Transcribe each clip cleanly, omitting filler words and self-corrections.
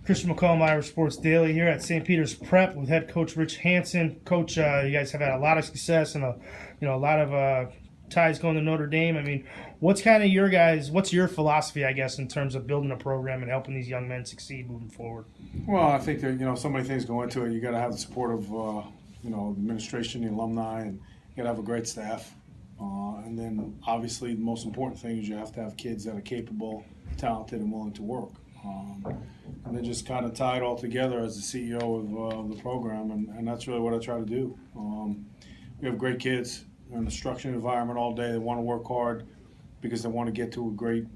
Christian McCall, Iowa Sports Daily here at St. Peter's Prep with head coach Rich Hansen. Coach, you guys have had a lot of success and a lot of ties going to Notre Dame. I mean, what's your philosophy, I guess, in terms of building a program and helping these young men succeed moving forward? Well, I think that so many things go into it. You got to have the support of the administration, the alumni, and you got to have a great staff. And then obviously the most important thing is you have to have kids that are capable, talented, and willing to work. And then just kind of tie it all together as the CEO of the program, and that's really what I try to do. We have great kids. They're in a structured environment all day. They want to work hard because they want to get to a great,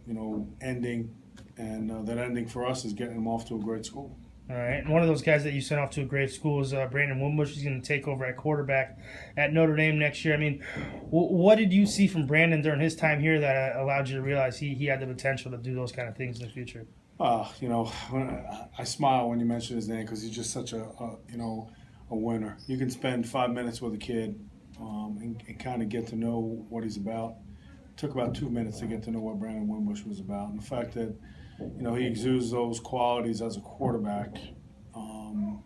ending, and that ending for us is getting them off to a great school. All right, and one of those guys that you sent off to a great school is Hansen-Wimbush. He's going to take over at quarterback at Notre Dame next year. I mean, what did you see from Brandon during his time here that allowed you to realize he had the potential to do those kind of things in the future? I smile when you mention his name because he's just such a winner. You can spend 5 minutes with a kid and kind of get to know what he's about. It took about 2 minutes to get to know what Brandon Wimbush was about. And the fact that he exudes those qualities as a quarterback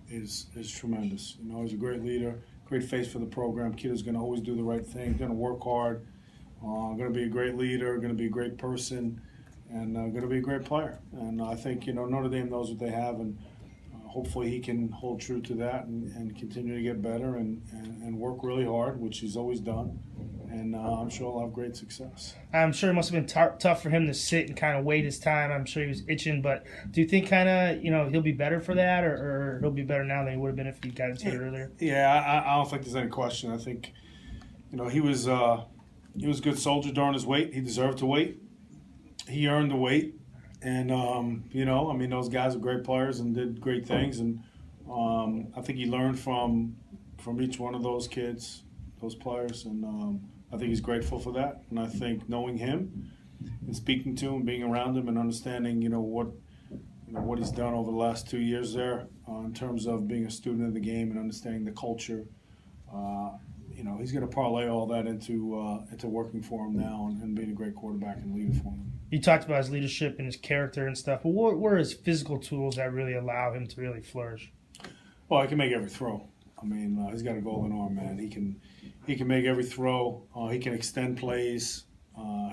is tremendous. He's a great leader, great face for the program. Kid is going to always do the right thing, going to work hard, going to be a great leader, going to be a great person, and going to be a great player. And I think Notre Dame knows what they have, and hopefully he can hold true to that and continue to get better and work really hard, which he's always done. And I'm sure he'll have great success. I'm sure it must have been tough for him to sit and kind of wait his time. I'm sure he was itching, but do you think he'll be better for that, or he'll be better now than he would have been if he got into it earlier? Yeah, I don't think there's any question. I think he was a good soldier during his wait. He deserved to wait. He earned the wait. And, those guys are great players and did great things. And I think he learned from each one of those kids, those players. And I think he's grateful for that. And I think knowing him and speaking to him, being around him and understanding, what he's done over the last 2 years there in terms of being a student of the game and understanding the culture, he's going to parlay all that into working for him now and being a great quarterback and leader for him. You talked about his leadership and his character and stuff, but what are his physical tools that really allow him to really flourish? Well, he can make every throw. I mean, he's got a golden arm, man. He can make every throw. He can extend plays.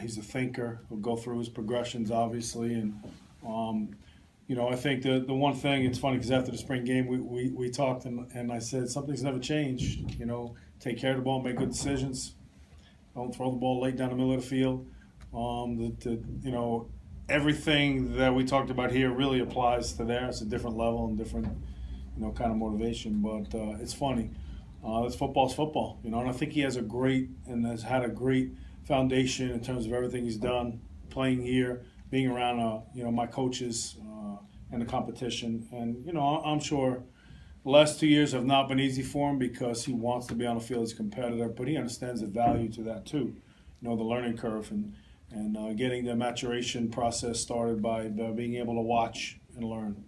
He's a thinker. He'll go through his progressions, obviously. And, I think the one thing, it's funny because after the spring game, we talked and I said something's never changed. Take care of the ball, make good decisions. Don't throw the ball late down the middle of the field. Everything that we talked about here really applies to there. It's a different level and different, kind of motivation. But it's funny. It's football's football, and I think he has has had a great foundation in terms of everything he's done, playing here, being around, my coaches and the competition. And, I'm sure the last 2 years have not been easy for him because he wants to be on the field as a competitor, but he understands the value to that too, the learning curve and getting the maturation process started by being able to watch and learn.